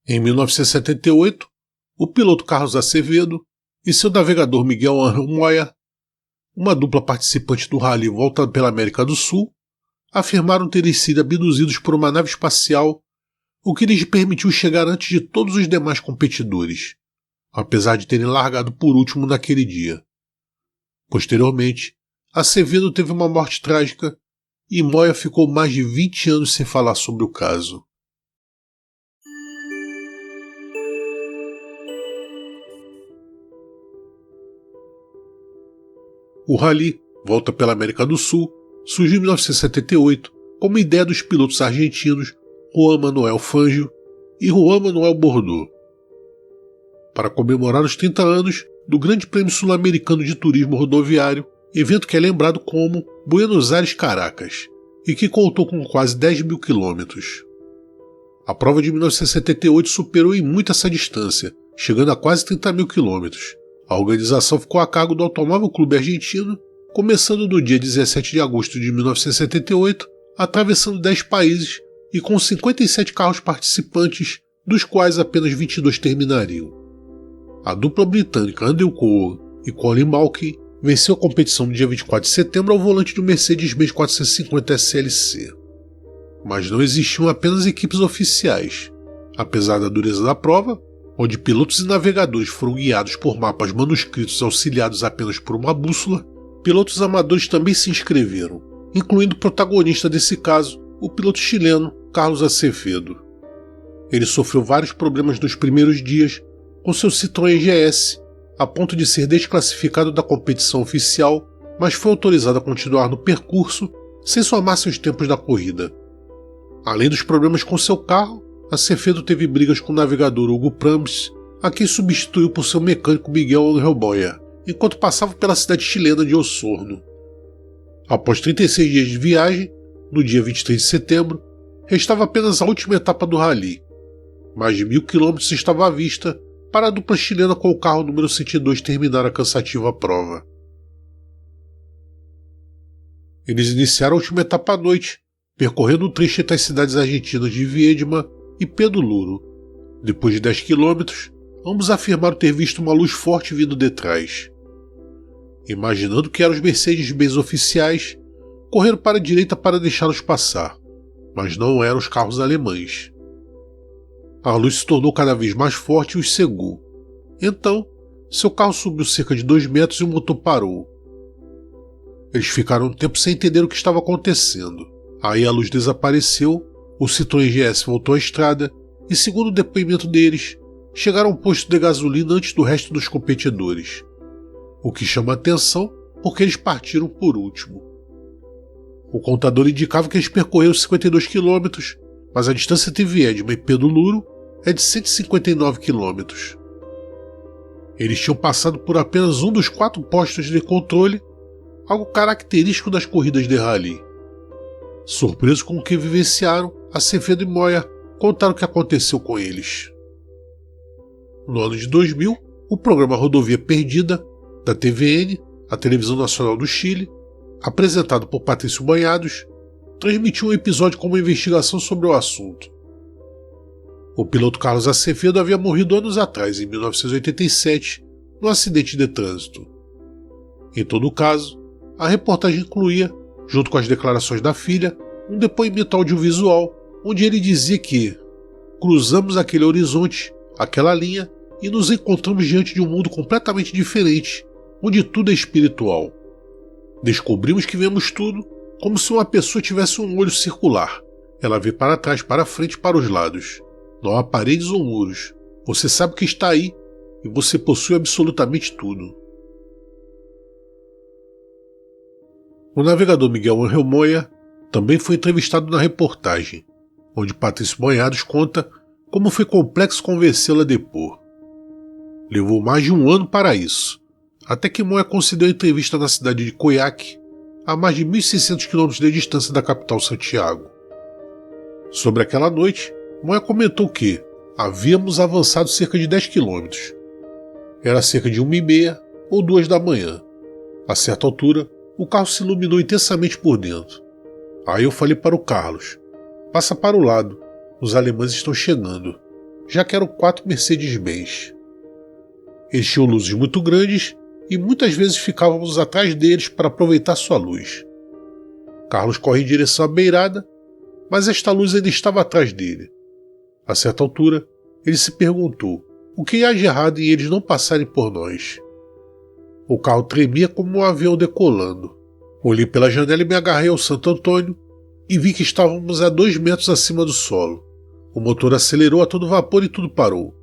Em 1978, o piloto Carlos Acevedo e seu navegador Miguel Ángel Moya, uma dupla participante do rally Volta pela América do Sul, afirmaram terem sido abduzidos por uma nave espacial, o que lhes permitiu chegar antes de todos os demais competidores, apesar de terem largado por último naquele dia. Posteriormente, Acevedo teve uma morte trágica e Moya ficou mais de 20 anos sem falar sobre o caso. O rally Volta pela América do Sul surgiu em 1978 como ideia dos pilotos argentinos Juan Manuel Fangio e Juan Manuel Bordeaux, para comemorar os 30 anos do Grande Prêmio Sul-Americano de Turismo Rodoviário, evento que é lembrado como Buenos Aires-Caracas e que contou com quase 10 mil quilômetros. A prova de 1978 superou em muito essa distância, chegando a quase 30 mil quilômetros. A organização ficou a cargo do Automóvel Clube Argentino, começando no dia 17 de agosto de 1978, atravessando 10 países e com 57 carros participantes, dos quais apenas 22 terminariam. A dupla britânica Andy Cole e Colin Malkin venceu a competição no dia 24 de setembro ao volante do Mercedes-Benz 450 SLC. Mas não existiam apenas equipes oficiais. Apesar da dureza da prova, onde pilotos e navegadores foram guiados por mapas manuscritos auxiliados apenas por uma bússola, pilotos amadores também se inscreveram, incluindo o protagonista desse caso, o piloto chileno Carlos Acevedo. Ele sofreu vários problemas nos primeiros dias com seu Citroën GS, a ponto de ser desclassificado da competição oficial, mas foi autorizado a continuar no percurso sem somar seus tempos da corrida. Além dos problemas com seu carro, Acevedo teve brigas com o navegador Hugo Prames, a quem substituiu por seu mecânico Miguel Ángel Moya, enquanto passava pela cidade chilena de Osorno. Após 36 dias de viagem, no dia 23 de setembro, restava apenas a última etapa do rally. Mais de 1000 quilômetros estava à vista para a dupla chilena com o carro número 102 terminar a cansativa prova. Eles iniciaram a última etapa à noite, percorrendo um trecho entre as cidades argentinas de Viedma e Peduluro. Depois de 10 quilômetros, ambos afirmaram ter visto uma luz forte vindo de trás. Imaginando que eram os Mercedes-Benz oficiais, correram para a direita para deixá-los passar, mas não eram os carros alemães. A luz se tornou cada vez mais forte e os cegou. Então, seu carro subiu cerca de 2 metros e o motor parou. Eles ficaram um tempo sem entender o que estava acontecendo. Aí a luz desapareceu, o Citroën GS voltou à estrada e, segundo o depoimento deles, chegaram a um posto de gasolina antes do resto dos competidores. O que chama a atenção porque eles partiram por último. O contador indicava que eles percorreram 52 quilômetros, mas a distância entre Viedma e Peduluro é de 159 quilômetros. Eles tinham passado por apenas um dos 4 postos de controle, algo característico das corridas de rally. Surpresos com o que vivenciaram, Acevedo e Moya contaram o que aconteceu com eles. No ano de 2000, o programa Rodovia Perdida, da TVN, a Televisão Nacional do Chile, apresentado por Patrício Banhados, transmitiu um episódio com uma investigação sobre o assunto. O piloto Carlos Acevedo havia morrido anos atrás, em 1987, num acidente de trânsito. Em todo o caso, a reportagem incluía, junto com as declarações da filha, um depoimento audiovisual onde ele dizia que cruzamos aquele horizonte, aquela linha, e nos encontramos diante de um mundo completamente diferente, onde tudo é espiritual. Descobrimos que vemos tudo como se uma pessoa tivesse um olho circular. Ela vê para trás, para frente e para os lados. Não há paredes ou muros. Você sabe que está aí e você possui absolutamente tudo. O navegador Miguel Ángel Moya também foi entrevistado na reportagem, onde Patrício Banhados conta como foi complexo convencê-lo a depor. Levou mais de um ano para isso, até que Moya concedeu a entrevista na cidade de Coyhaique, a mais de 1.600 km de distância da capital Santiago. Sobre aquela noite, Moya comentou que havíamos avançado cerca de 10 km. Era cerca de 1h30 ou 2 da manhã. A certa altura, o carro se iluminou intensamente por dentro. Aí eu falei para o Carlos: passa para o lado, os alemães estão chegando. já que eram 4 Mercedes-Benz. Eles tinham luzes muito grandes e muitas vezes ficávamos atrás deles para aproveitar sua luz. Carlos corre em direção à beirada, mas esta luz ainda estava atrás dele. A certa altura, ele se perguntou o que há de errado em eles não passarem por nós. O carro tremia como um avião decolando. Olhei pela janela e me agarrei ao Santo Antônio e vi que estávamos a 2 metros acima do solo. O motor acelerou a todo vapor e tudo parou.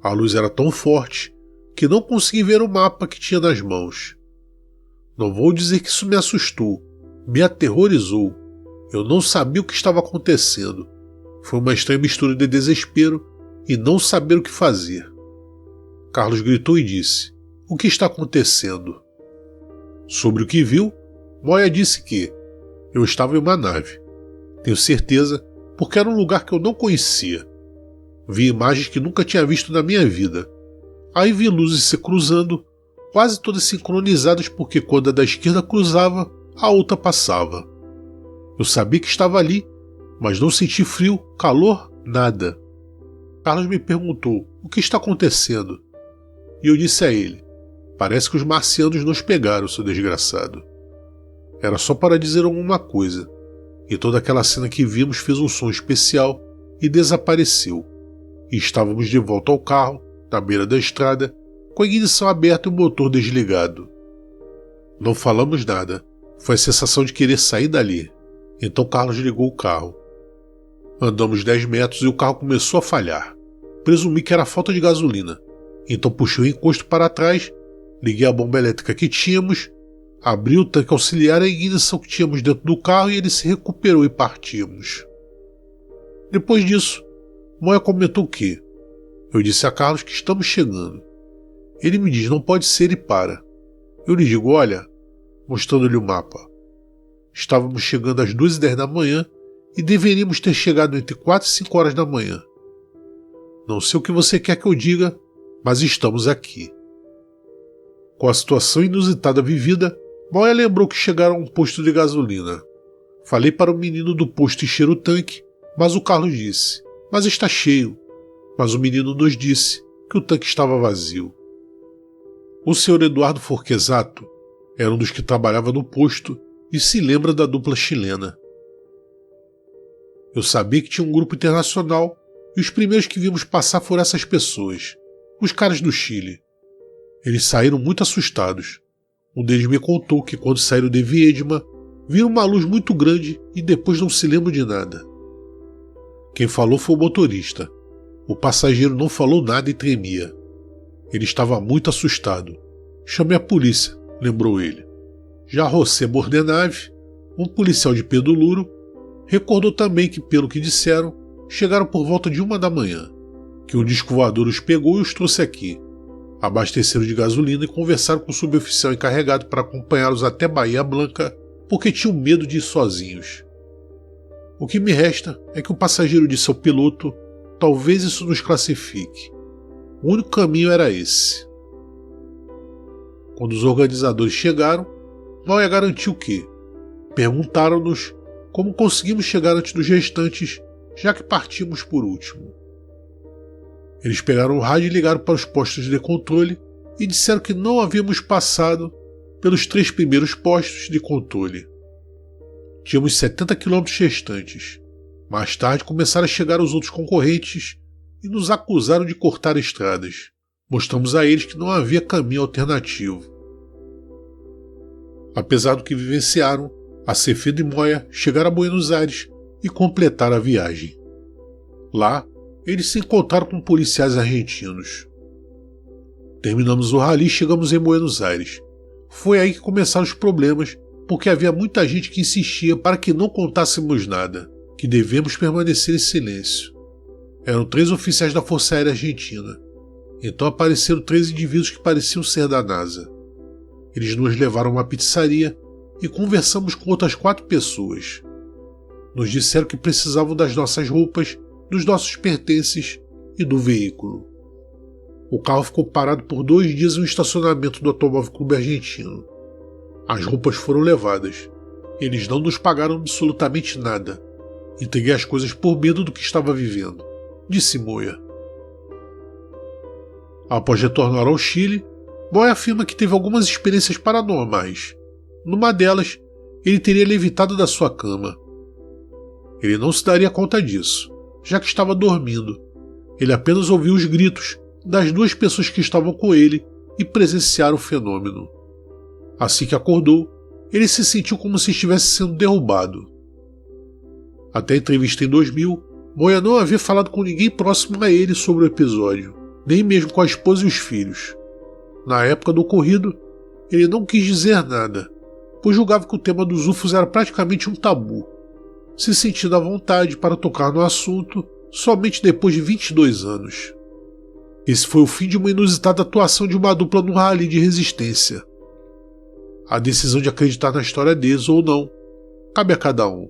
A luz era tão forte que não consegui ver o mapa que tinha nas mãos. Não vou dizer que isso me assustou, me aterrorizou. Eu não sabia o que estava acontecendo. Foi uma estranha mistura de desespero e não saber o que fazer. Carlos gritou e disse: "O que está acontecendo?" Sobre o que viu, Moya disse que eu estava em uma nave. Tenho certeza, porque era um lugar que eu não conhecia. Vi imagens que nunca tinha visto na minha vida. Aí vi luzes se cruzando, quase todas sincronizadas, porque quando a da esquerda cruzava, a outra passava. Eu sabia que estava ali, mas não senti frio, calor, nada. Carlos me perguntou: "O que está acontecendo?" E eu disse a ele: "Parece que os marcianos nos pegaram, seu desgraçado." Era só para dizer alguma coisa, e toda aquela cena que vimos fez um som especial e desapareceu. E estávamos de volta ao carro, na beira da estrada, com a ignição aberta e o motor desligado. Não falamos nada, foi a sensação de querer sair dali. Então Carlos ligou o carro. Andamos 10 metros e o carro começou a falhar. Presumi que era falta de gasolina, então puxei o encosto para trás, liguei a bomba elétrica que tínhamos, abri o tanque auxiliar e a ignição que tínhamos dentro do carro e ele se recuperou e partimos. Depois disso, Moya comentou que eu disse a Carlos que estamos chegando. Ele me diz: "Não pode ser", e para. Eu lhe digo: "Olha", mostrando-lhe o mapa. Estávamos chegando às 2h10 da manhã e deveríamos ter chegado entre 4 e 5 horas da manhã. Não sei o que você quer que eu diga, mas estamos aqui. Com a situação inusitada vivida, Moya lembrou que chegaram a um posto de gasolina. Falei para o menino do posto encher o tanque, mas o Carlos disse: "Mas está cheio." Mas o menino nos disse que o tanque estava vazio. O Sr. Eduardo Forquesato era um dos que trabalhava no posto e se lembra da dupla chilena. Eu sabia que tinha um grupo internacional e os primeiros que vimos passar foram essas pessoas, os caras do Chile. Eles saíram muito assustados. Um deles me contou que quando saíram de Viedma, viram uma luz muito grande e depois não se lembram de nada. Quem falou foi o motorista. O passageiro não falou nada e tremia. Ele estava muito assustado. "Chamei a polícia", lembrou ele. Já José Bordenave, um policial de Peduluro, recordou também que, pelo que disseram, chegaram por volta de 1 da manhã, que um disco voador os pegou e os trouxe aqui. Abasteceram de gasolina e conversaram com o suboficial encarregado para acompanhá-los até Bahia Blanca, porque tinham medo de ir sozinhos. O que me resta é que o passageiro disse ao piloto: "Talvez isso nos classifique." O único caminho era esse. Quando os organizadores chegaram, Moya garantiu que perguntaram-nos como conseguimos chegar antes dos restantes, já que partimos por último. Eles pegaram o rádio e ligaram para os postos de controle e disseram que não havíamos passado pelos 3 primeiros postos de controle. Tínhamos 70 quilômetros restantes. Mais tarde começaram a chegar os outros concorrentes e nos acusaram de cortar estradas. Mostramos a eles que não havia caminho alternativo. Apesar do que vivenciaram, Acevedo e Moya chegaram a Buenos Aires e completaram a viagem. Lá, eles se encontraram com policiais argentinos. Terminamos o rally e chegamos em Buenos Aires. Foi aí que começaram os problemas, porque havia muita gente que insistia para que não contássemos nada, que devemos permanecer em silêncio. Eram 3 oficiais da Força Aérea Argentina. Então apareceram 3 indivíduos que pareciam ser da NASA. Eles nos levaram a uma pizzaria e conversamos com outras 4 pessoas. Nos disseram que precisavam das nossas roupas, dos nossos pertences e do veículo. O carro ficou parado por 2 dias no estacionamento do Automóvel Clube Argentino. As roupas foram levadas. Eles não nos pagaram absolutamente nada. Entreguei as coisas por medo do que estava vivendo, disse Moya. Após retornar ao Chile, Moy afirma que teve algumas experiências paranormais. Numa delas, ele teria levitado da sua cama. Ele não se daria conta disso, já que estava dormindo. Ele apenas ouviu os gritos das duas pessoas que estavam com ele e presenciaram o fenômeno. Assim que acordou, ele se sentiu como se estivesse sendo derrubado. Até a entrevista em 2000, Moya não havia falado com ninguém próximo a ele sobre o episódio, nem mesmo com a esposa e os filhos. Na época do ocorrido, ele não quis dizer nada, pois julgava que o tema dos UFOs era praticamente um tabu, se sentindo à vontade para tocar no assunto somente depois de 22 anos. Esse foi o fim de uma inusitada atuação de uma dupla no rally de resistência. A decisão de acreditar na história deles ou não cabe a cada um.